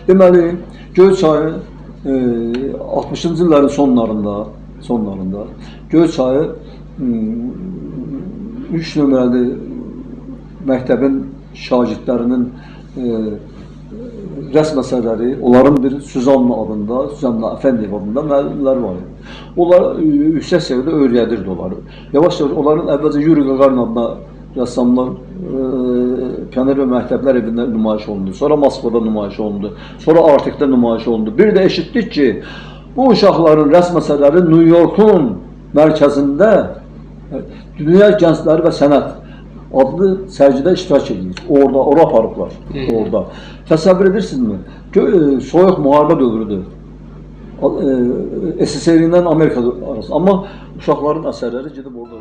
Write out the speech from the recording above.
Deməli, Göyçayı 60-cı illərin sonlarında Göyçayı 3 nömrəli məktəbin şagirdlərinin rəsm əsərləri, onların bir Süzanna adında, Süzanna Əfəndiyev adında müəllimləri var idi. Onlar yüksək səviyyədə öyrədirdi onları. Yavaş-yavaş onların əvvəlcə Yuri Gagarin adına rəssamlar pioner və məktəblər evində nümayiş olundu. Sonra Moskvada nümayiş olundu. Sonra Artekdə nümayiş olundu. Bir də eşitdik ki, bu uşaqların rəsm əsərləri New Yorkun mərkəzində Dünya Gəncləri və Sənət adlı sərgidə iştirak edir. Ora aparıblar. Orada. Təsəvvür edirsinizmi? Soyuq müharibə dövrüdür. SSR ilə Amerika arası. Amma uşaqların əsərləri gedib orada.